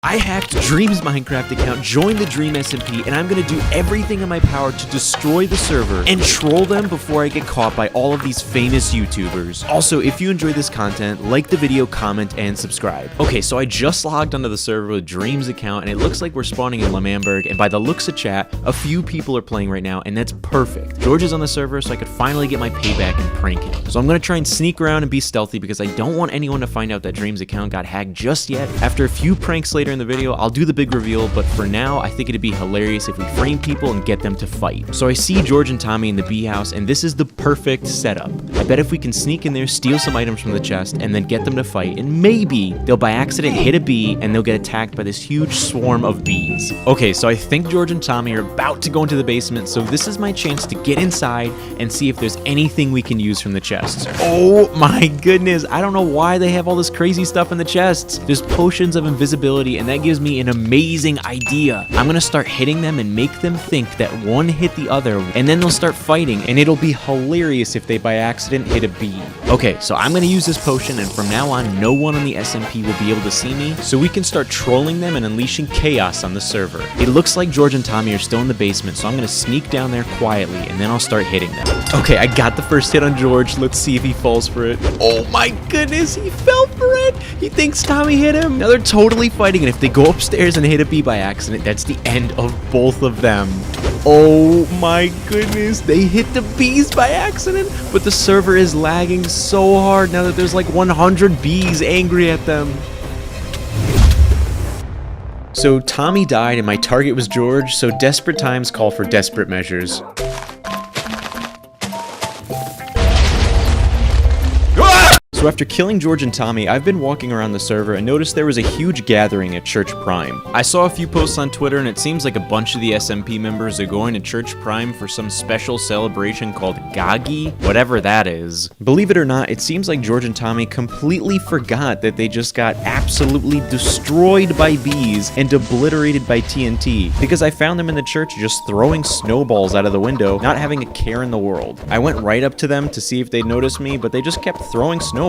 I hacked Dream's Minecraft account, joined the Dream SMP, and I'm gonna do everything in my power to destroy the server and troll them before I get caught by all of these famous YouTubers. Also, if you enjoy this content, like the video, comment, and subscribe. Okay, so I just logged onto the server with Dream's account, and it looks like we're spawning in 𝕼𝕼, and by the looks of chat, a few people are playing right now, and that's perfect. George is on the server, so I could finally get my payback and prank him. So I'm gonna try and sneak around and be stealthy because I don't want anyone to find out that Dream's account got hacked just yet. After a few pranks later in the video, I'll do the big reveal, but for now, I think it'd be hilarious if we frame people and get them to fight. So I see George and Tommy in the bee house, and this is the perfect setup. I bet if we can sneak in there, steal some items from the chest, and then get them to fight, and maybe they'll by accident hit a bee, and they'll get attacked by this huge swarm of bees. Okay, so I think George and Tommy are about to go into the basement, so this is my chance to get inside and see if there's anything we can use from the chests. Oh my goodness, I don't know why they have all this crazy stuff in the chests. There's potions of invisibility, and that gives me an amazing idea. I'm gonna start hitting them and make them think that one hit the other, and then they'll start fighting, and it'll be hilarious if they by accident hit a bee. Okay, so I'm gonna use this potion, and from now on, no one on the SMP will be able to see me, so we can start trolling them and unleashing chaos on the server. It looks like George and Tommy are still in the basement, so I'm gonna sneak down there quietly, and then I'll start hitting them. Okay, I got the first hit on George. Let's see if he falls for it. Oh my goodness, he fell for it. He thinks Tommy hit him. Now they're totally fighting, and if they go upstairs and hit a bee by accident, that's the end of both of them. Oh my goodness, they hit the bees by accident, but the server is lagging so hard now that there's like 100 bees angry at them. So Tommy died and my target was George, so desperate times call for desperate measures. So after killing George and Tommy, I've been walking around the server and noticed there was a huge gathering at Church Prime. I saw a few posts on Twitter and it seems like a bunch of the SMP members are going to Church Prime for some special celebration called 𝕬𝕬, whatever that is. Believe it or not, it seems like George and Tommy completely forgot that they just got absolutely destroyed by bees and obliterated by TNT, because I found them in the church just throwing snowballs out of the window, not having a care in the world. I went right up to them to see if they'd notice me, but they just kept throwing snowballs.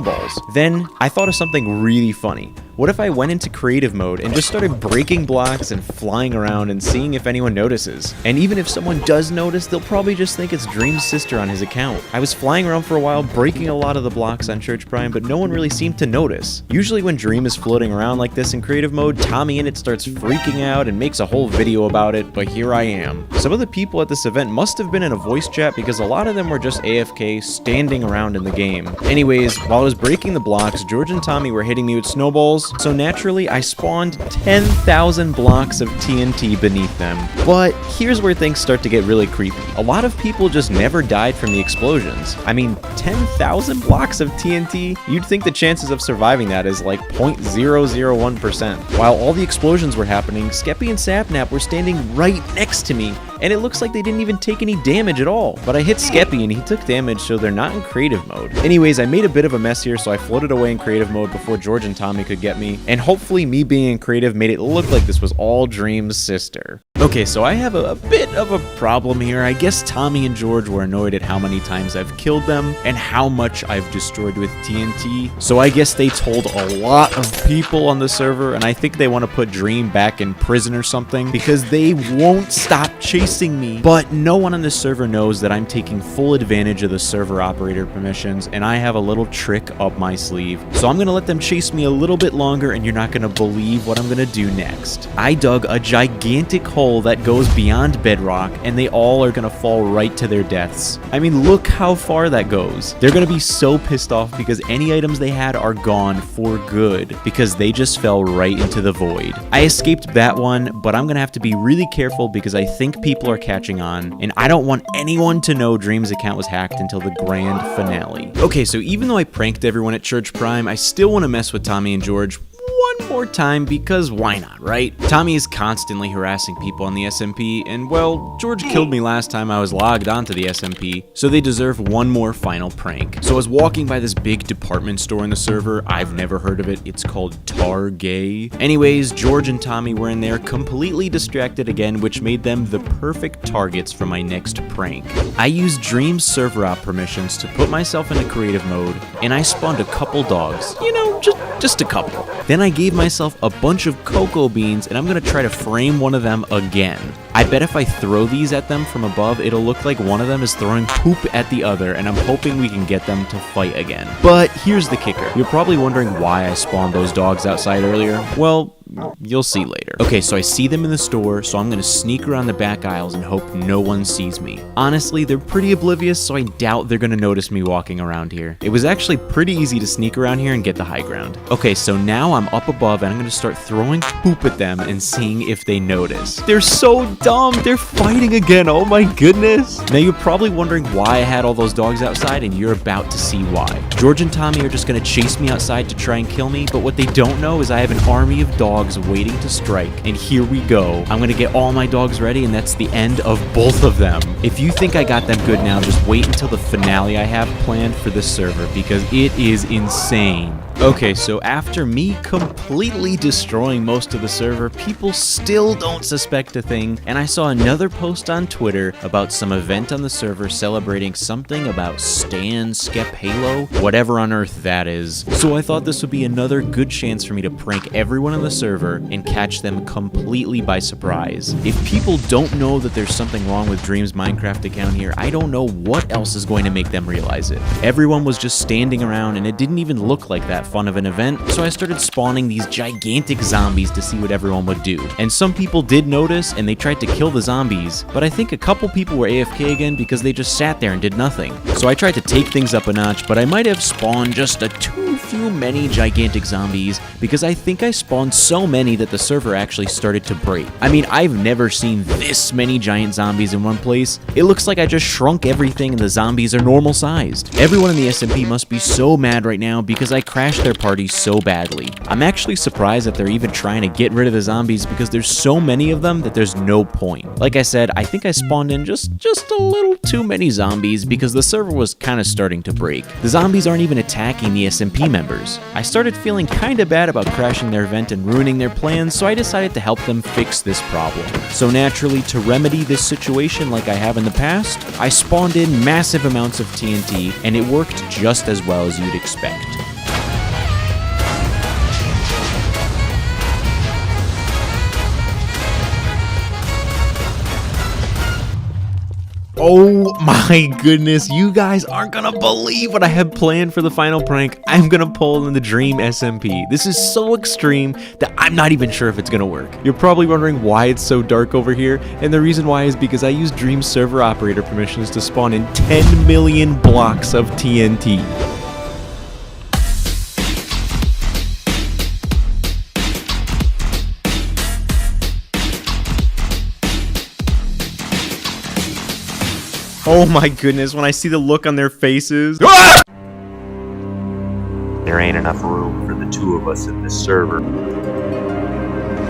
Then, I thought of something really funny. What if I went into creative mode and just started breaking blocks and flying around and seeing if anyone notices? And even if someone does notice, they'll probably just think it's Dream's sister on his account. I was flying around for a while, breaking a lot of the blocks on Church Prime, but no one really seemed to notice. Usually when Dream is floating around like this in creative mode, Tommy in it starts freaking out and makes a whole video about it, but here I am. Some of the people at this event must have been in a voice chat because a lot of them were just AFK, standing around in the game. Anyways, while I was breaking the blocks, George and Tommy were hitting me with snowballs, so naturally I spawned 10,000 blocks of TNT beneath them. But here's where things start to get really creepy. A lot of people just never died from the explosions. I mean, 10,000 blocks of TNT? You'd think the chances of surviving that is like 0.001%. While all the explosions were happening, Skeppy and Sapnap were standing right next to me, and it looks like they didn't even take any damage at all. But I hit Skeppy and he took damage, so they're not in creative mode. Anyways, I made a bit of a mess here, so I floated away in creative mode before George and Tommy could get me, and hopefully me being in creative made it look like this was all Dream's sister. Okay, so I have a bit of a problem here. I guess Tommy and George were annoyed at how many times I've killed them and how much I've destroyed with TNT. So I guess they told a lot of people on the server, and I think they want to put Dream back in prison or something because they won't stop chasing me. But no one on this server knows that I'm taking full advantage of the server operator permissions, and I have a little trick up my sleeve. So I'm going to let them chase me a little bit longer, and you're not going to believe what I'm going to do next. I dug a gigantic hole that goes beyond bedrock, and they all are gonna fall right to their deaths. I mean, look how far that goes. They're gonna be so pissed off because any items they had are gone for good because they just fell right into the void. I escaped that one, but I'm gonna have to be really careful because I think people are catching on, and I don't want anyone to know Dream's account was hacked until the grand finale. Okay, so even though I pranked everyone at Church Prime, I still want to mess with Tommy and George one more time because why not, right? Tommy is constantly harassing people on the SMP, and well, George killed me last time I was logged onto the SMP, so they deserve one more final prank. So I was walking by this big department store in the server. I've never heard of it. It's called Target. Anyways, George and Tommy were in there completely distracted again, which made them the perfect targets for my next prank. I used Dream's server op permissions to put myself into creative mode, and I spawned a couple dogs. You know, just a couple. Then I gave gave myself a bunch of cocoa beans, and I'm gonna try to frame one of them again. I bet if I throw these at them from above, it'll look like one of them is throwing poop at the other, and I'm hoping we can get them to fight again. But here's the kicker. You're probably wondering why I spawned those dogs outside earlier. Well, you'll see later. Okay, so I see them in the store, so I'm gonna sneak around the back aisles and hope no one sees me. Honestly, they're pretty oblivious, so I doubt they're gonna notice me walking around here. It was actually pretty easy to sneak around here and get the high ground. Okay, so now I'm up above and I'm gonna start throwing poop at them and seeing if they notice. They're so dumb, they're fighting again, oh my goodness. Now you're probably wondering why I had all those dogs outside, and you're about to see why. George and Tommy are just gonna chase me outside to try and kill me, but what they don't know is I have an army of dogs waiting to strike, and here we go. I'm gonna get all my dogs ready, and that's the end of both of them. If you think I got them good now, just wait until the finale I have planned for this server, because it is insane. Okay, so after me completely destroying most of the server, people still don't suspect a thing, and I saw another post on Twitter about some event on the server celebrating something about 𝕄𝕀ℕ𝔼ℸ𝔼ℍ, whatever on earth that is. So I thought this would be another good chance for me to prank everyone on the server and catch them completely by surprise. If people don't know that there's something wrong with Dream's Minecraft account here, I don't know what else is going to make them realize it. Everyone was just standing around, and it didn't even look like that fun of an event, so I started spawning these gigantic zombies to see what everyone would do. And some people did notice, and they tried to kill the zombies, but I think a couple people were AFK again because they just sat there and did nothing. So I tried to take things up a notch, but I might have spawned just too many gigantic zombies, because I think I spawned so many that the server actually started to break. I mean, I've never seen this many giant zombies in one place. It looks like I just shrunk everything and the zombies are normal sized. Everyone in the SMP must be so mad right now because I crashed their party so badly. I'm actually surprised that they're even trying to get rid of the zombies because there's so many of them that there's no point. Like I said, I think I spawned in just a little too many zombies because the server was kind of starting to break. The zombies aren't even attacking the SMP members. I started feeling kind of bad about crashing their event and ruining their plans, so I decided to help them fix this problem. So naturally, to remedy this situation like I have in the past, I spawned in massive amounts of TNT, and it worked just as well as you'd expect. Oh my goodness, you guys aren't gonna believe what I have planned for the final prank. I'm gonna pull in the Dream SMP. This is so extreme that I'm not even sure if it's gonna work. You're probably wondering why it's so dark over here, and the reason why is because I used Dream server operator permissions to spawn in 10 million blocks of TNT. Oh my goodness, when I see the look on their faces. Ah! There ain't enough room for the two of us in this server.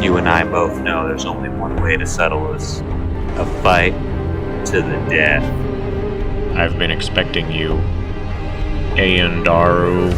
You and I both know there's only one way to settle this. A fight to the death. I've been expecting you, Ayandaru.